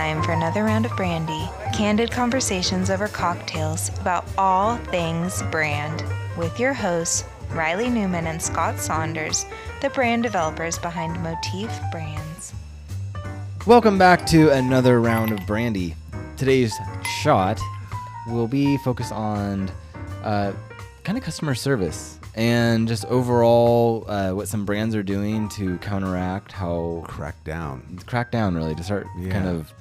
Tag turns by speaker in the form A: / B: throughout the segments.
A: time for another round of Brandy. Candid conversations over cocktails about all things brand. With your hosts, Reilly Newman and Scott Saunders, the brand developers behind Motif Brands.
B: Welcome back to another round of Brandy. Today's shot will be focused on kind of customer service and just overall what some brands are doing to counteract how
C: crack down
B: really, to start kind of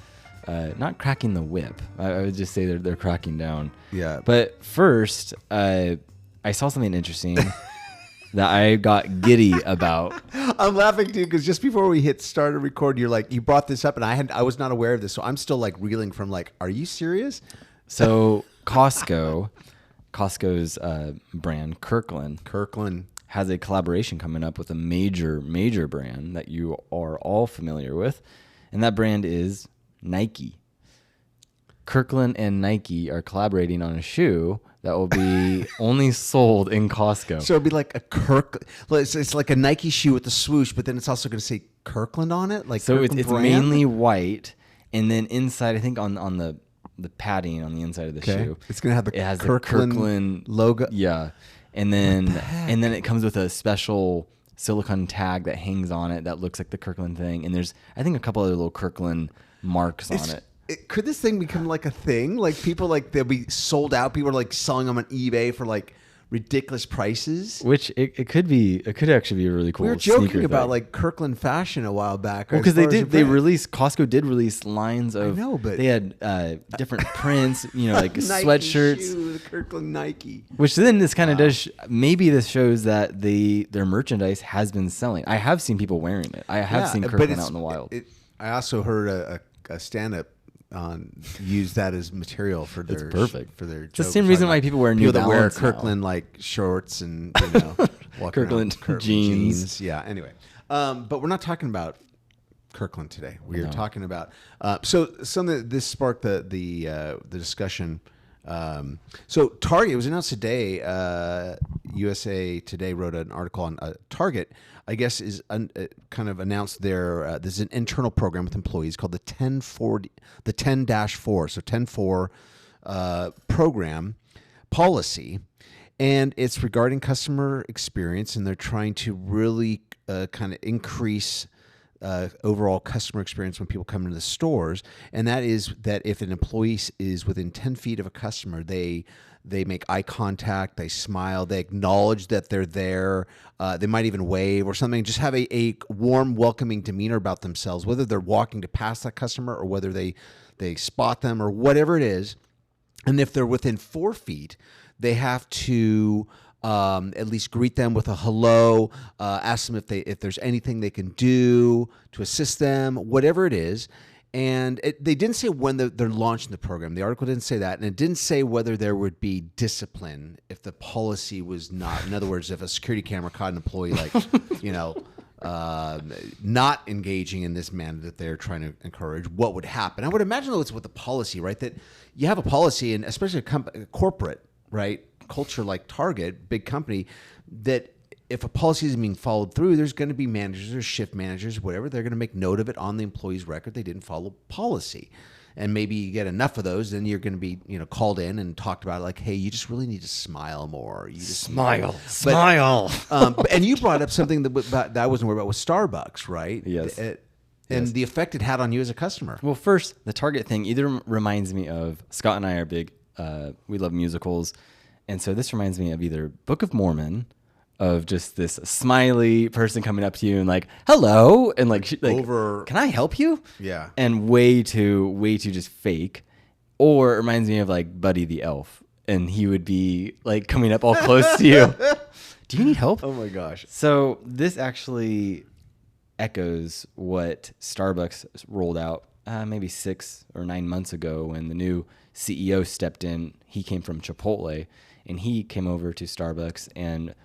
B: not cracking the whip. I would just say they're cracking down.
C: Yeah.
B: But first, I saw something interesting that I got giddy about.
C: I'm laughing too because just before we hit start and record, you're like, you brought this up and I was not aware of this, so I'm still like reeling from like, are you serious?
B: So Costco's brand, Kirkland, has a collaboration coming up with a major brand that you are all familiar with, and that brand is Nike. Kirkland and Nike are collaborating on a shoe that will be only sold in Costco.
C: So it'd be like it's like a Nike shoe with the swoosh, but then it's also going to say Kirkland on it. Like
B: so, it's mainly white, and then inside, I think on the padding on the inside of the shoe,
C: it's going to have the
B: Kirkland
C: logo.
B: Yeah, and then it comes with a special silicone tag that hangs on it that looks like the Kirkland thing, and there's I think a couple other little Kirkland marks on it.
C: Could this thing become like a thing? Like people they'll be sold out. People are like selling them on eBay for like ridiculous prices.
B: Which it could be. It could actually be a really cool.
C: We were joking about like Kirkland fashion a while back.
B: Well, because Costco did release lines of. I know, but they had different prints. Like sweatshirts.
C: Shoe, the Kirkland Nike.
B: Which then this kind of does. Maybe this shows that their merchandise has been selling. I have seen people wearing it. I have seen Kirkland out in the wild.
C: I also heard a stand-up use that as material for their
B: perfect
C: for their.
B: It's the same reason why people wear New Balance
C: that wear Kirkland like shorts and
B: Kirkland jeans.
C: Yeah. Anyway, but we're not talking about Kirkland today. We are talking about so something this sparked the discussion. So Target, it was announced today. USA Today wrote an article on Target. I guess is kind of announced their this is an internal program with employees called the 10-4, so 10-4 program policy, and it's regarding customer experience, and they're trying to really kind of increase overall customer experience when people come into the stores, and that is that if an employee is within 10 feet of a customer, they make eye contact, they smile, they acknowledge that they're there, they might even wave or something, just have a warm, welcoming demeanor about themselves, whether they're walking to pass that customer or whether they spot them or whatever it is. And if they're within 4 feet, they have to at least greet them with a hello, ask them if there's anything they can do to assist them, whatever it is. And they didn't say when they're launching the program. The article didn't say that. And it didn't say whether there would be discipline if the policy was not. In other words, if a security camera caught an employee not engaging in this manner that they're trying to encourage, what would happen? I would imagine, though, it's with the policy, right? That you have a policy, and especially a corporate, right, culture like Target, big company, that if a policy isn't being followed through, there's going to be managers or shift managers, whatever. They're going to make note of it on the employee's record. They didn't follow policy. And maybe you get enough of those, then you're going to be, called in and talked about, like, hey, you just really need to smile more. You just
B: smile.
C: And you brought up something that I wasn't worried about with Starbucks, right?
B: Yes.
C: And the effect it had on you as a customer.
B: Well, first, the Target thing either reminds me of, Scott and I are big, we love musicals. And so this reminds me of either Book of Mormon, of just this smiley person coming up to you and like, hello, and can I help you?
C: Yeah.
B: And way too just fake. Or it reminds me of like Buddy the Elf, and he would be like coming up all close to you. Do you need help?
C: Oh my gosh.
B: So this actually echoes what Starbucks rolled out maybe 6 or 9 months ago when the new CEO stepped in. He came from Chipotle, and he came over to Starbucks and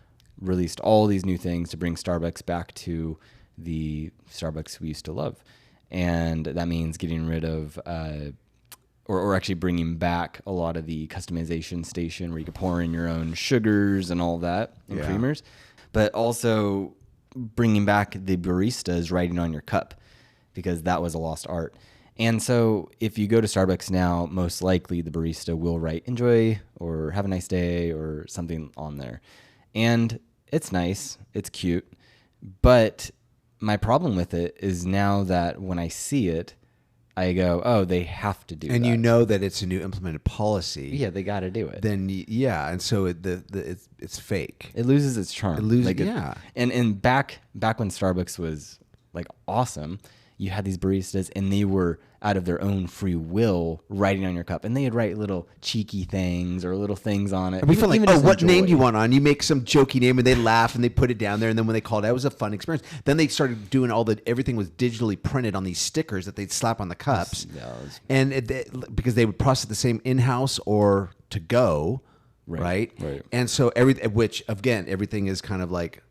B: released all these new things to bring Starbucks back to the Starbucks we used to love. And that means getting rid of, or actually bringing back a lot of the customization station where you could pour in your own sugars and all that and creamers, but also bringing back the baristas writing on your cup, because that was a lost art. And so if you go to Starbucks now, most likely the barista will write enjoy or have a nice day or something on there. And it's nice, it's cute. But my problem with it is now that when I see it, I go, oh, they have to do that.
C: And you know that it's a new implemented policy.
B: Yeah, they got to do it.
C: Then, yeah. And so it's fake.
B: It loses its charm.
C: It loses, yeah.
B: And back when Starbucks was like awesome, you had these baristas and they were out of their own free will writing on your cup, and they would write little cheeky things or little things on it.
C: And we feel like, oh, what
B: enjoy.
C: name do you want on? You make some jokey name, and they laugh and they put it down there. And then when they called, it was a fun experience. Then they started doing everything was digitally printed on these stickers that they'd slap on the cups, and because they would process the same in-house or to go, right? And so which again, everything is kind of like,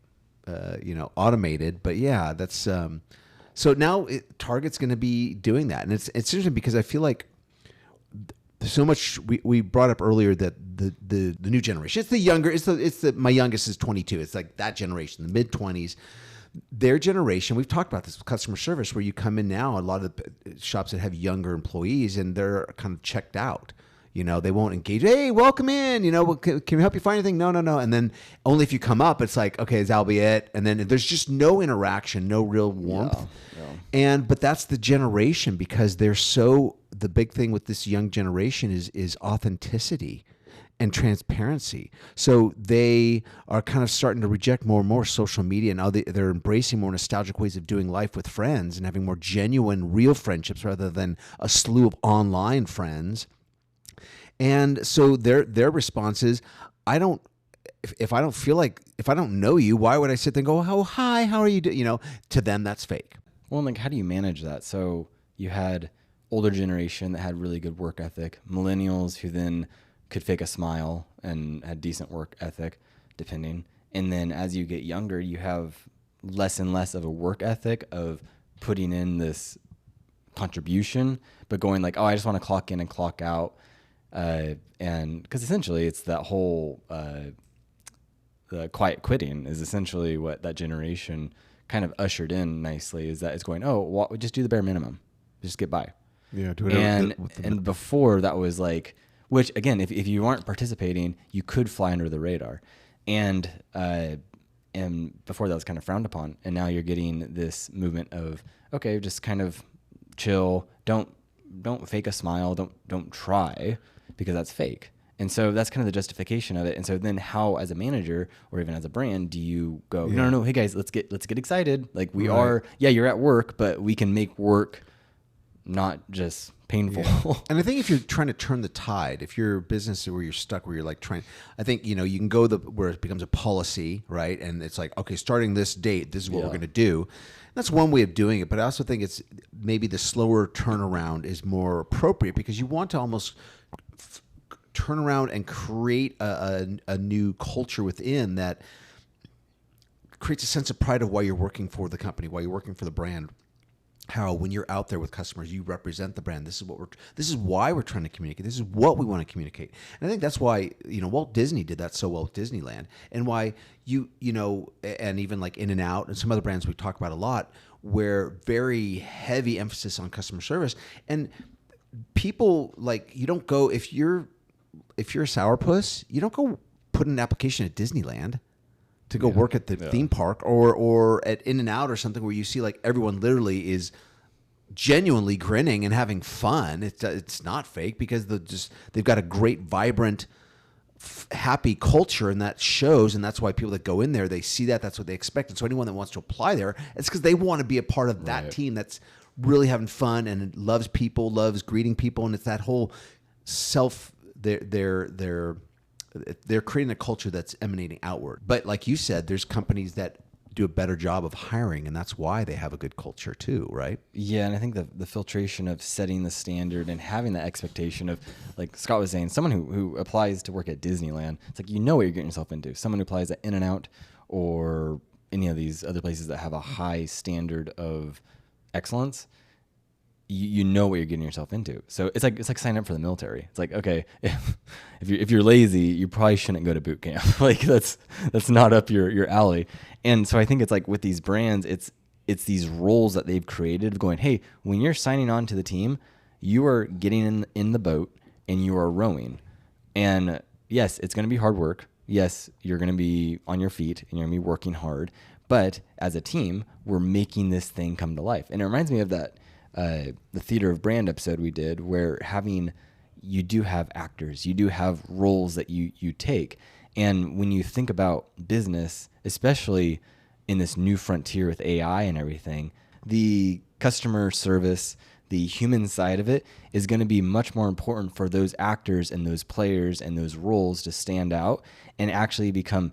C: automated. But yeah, that's. So now Target's going to be doing that. And it's interesting because I feel like there's so much we brought up earlier that the new generation, it's the younger, my youngest is 22. It's like that generation, the mid 20s, their generation. We've talked about this with customer service where you come in now, a lot of the shops that have younger employees and they're kind of checked out. They won't engage. Hey, welcome in. Can we help you find anything? No. And then only if you come up, it's like, okay, that'll be it. And then there's just no interaction, no real warmth. Yeah. But that's the generation because the big thing with this young generation is authenticity and transparency. So they are kind of starting to reject more and more social media. Now they're embracing more nostalgic ways of doing life with friends and having more genuine, real friendships rather than a slew of online friends. And so their response is, if I don't know you, why would I sit there and go, oh, hi, how are you doing? To them, that's fake.
B: Well, like, how do you manage that? So you had older generation that had really good work ethic, millennials who then could fake a smile and had decent work ethic, depending. And then as you get younger, you have less and less of a work ethic of putting in this contribution, but going like, oh, I just want to clock in and clock out. And because essentially it's that whole the quiet quitting is essentially what that generation kind of ushered in nicely, is that it's going, oh, well, just do the bare minimum, just get by.
C: Yeah, do whatever.
B: And before that was like, which again, if you aren't participating, you could fly under the radar, and before that was kind of frowned upon, and now you're getting this movement of, okay, just kind of chill, don't fake a smile, don't try, because that's fake. And so that's kind of the justification of it. And so then how, as a manager or even as a brand, do you go, no, hey guys, let's get excited. Like we are, you're at work, but we can make work not just painful.
C: Yeah. And I think if you're trying to turn the tide, if you're a business where you're stuck, where you're like trying, I think, you can go where it becomes a policy, right? And it's like, okay, starting this date, this is what we're going to do. That's one way of doing it. But I also think it's maybe the slower turnaround is more appropriate, because you want to almost turn around and create a new culture within that creates a sense of pride of why you're working for the company, why you're working for the brand. How when you're out there with customers, you represent the brand. This is why we're trying to communicate. This is what we want to communicate. And I think that's why, Walt Disney did that so well with Disneyland, and why and even like In-N-Out and some other brands we talk about a lot, where very heavy emphasis on customer service. And people, like, you don't go, if you're a sourpuss, you don't go put an application at Disneyland to go work at the theme park or at In-N-Out or something, where you see like everyone literally is genuinely grinning and having fun. It's not fake, because they've got a great, vibrant, happy culture, and that shows. And that's why people that go in there, they see that's what they expect. And so anyone that wants to apply there, it's because they want to be a part of that team that's really having fun and loves people, loves greeting people, and it's that whole they're creating a culture that's emanating outward. But like you said, there's companies that do a better job of hiring, and that's why they have a good culture too, right?
B: Yeah, and I think the filtration of setting the standard and having the expectation of, like Scott was saying, someone who applies to work at Disneyland, it's like, what you're getting yourself into. Someone who applies at In-N-Out or any of these other places that have a high standard of excellence, you know what you're getting yourself into. So it's like signing up for the military. It's like, okay, if you're lazy, you probably shouldn't go to boot camp. Like that's not up your alley. And so I think it's like with these brands, it's these roles that they've created of going, hey, when you're signing on to the team, you are getting in the boat and you are rowing. And yes, it's going to be hard work. Yes, you're going to be on your feet and you're going to be working hard. But as a team, we're making this thing come to life. And it reminds me of that the Theater of Brand episode we did, where you do have actors, you do have roles that you take. And when you think about business, especially in this new frontier with AI and everything, the customer service, the human side of it is going to be much more important for those actors and those players and those roles to stand out and actually become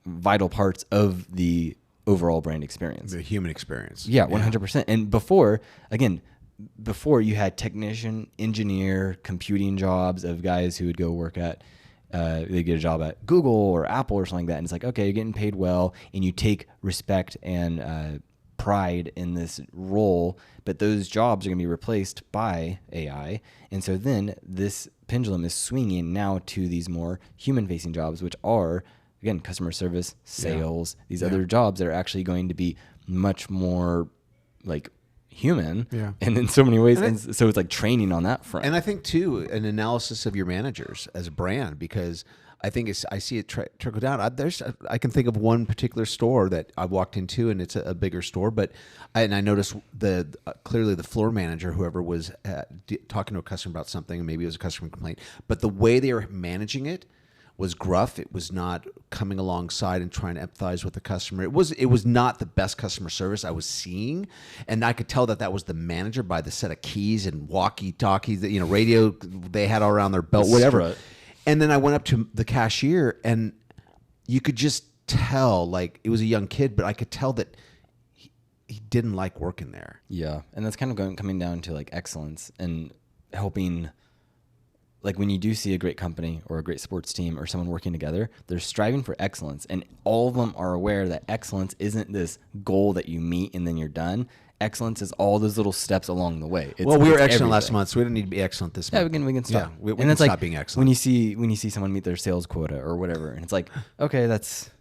B: vital parts of the overall brand experience.
C: The human experience.
B: Yeah, 100%. And before you had technician, engineer, computing jobs of guys who would go work at, they get a job at Google or Apple or something like that. And it's like, okay, you're getting paid well and you take respect and pride in this role, but those jobs are going to be replaced by AI. And so then this pendulum is swinging now to these more human-facing jobs, which are, again, customer service, sales, these other jobs that are actually going to be much more like human and in so many ways. And so it's like training on that front.
C: And I think too, an analysis of your managers as a brand, because I think I see it trickle down. I can think of one particular store that I walked into, and it's a bigger store, but I noticed clearly the floor manager, whoever was talking to a customer about something, and maybe it was a customer complaint, but the way they were managing it was gruff. It was not coming alongside and trying to empathize with the customer. It was not the best customer service I was seeing, and I could tell that was the manager by the set of keys and walkie-talkies, that radio they had all around their belt, whatever.
B: Strut.
C: And then I went up to the cashier, and you could just tell, like, it was a young kid, but I could tell that he didn't like working there.
B: Yeah, and that's kind of coming down to like excellence and helping. Like when you do see a great company or a great sports team or someone working together, they're striving for excellence, and all of them are aware that excellence isn't this goal that you meet and then you're done. Excellence is all those little steps along the way.
C: We were excellent last month, so we don't need to be excellent this month.
B: Yeah, we can stop.
C: Yeah, we can stop being excellent.
B: When you see someone meet their sales quota or whatever, and it's like, okay, that's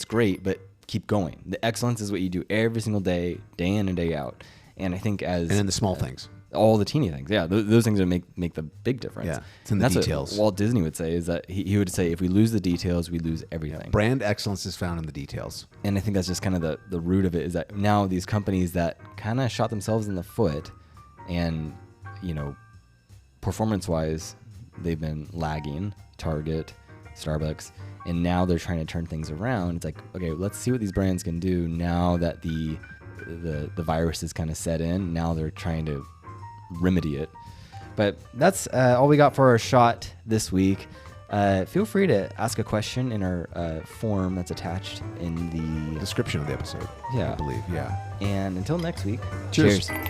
B: great, but keep going. The excellence is what you do every single day, day in and day out. And I think and
C: in the small things.
B: All the teeny things, yeah, those things that make the big difference.
C: Yeah, it's in the details.
B: What Walt Disney would say is that he would say, if we lose the details, we lose everything.
C: Yeah. Brand excellence is found in the details.
B: And I think that's just kind of the root of it, is that now these companies that kind of shot themselves in the foot and, performance-wise, they've been lagging, Target, Starbucks, and now they're trying to turn things around. It's like, okay, let's see what these brands can do now that the virus is kind of set in. Now they're trying to remedy it. But that's all we got for our shot this week. Feel free to ask a question in our form that's attached in the
C: description of the episode.
B: Yeah,
C: I believe. Yeah.
B: And until next week,
C: cheers.
B: Cheers.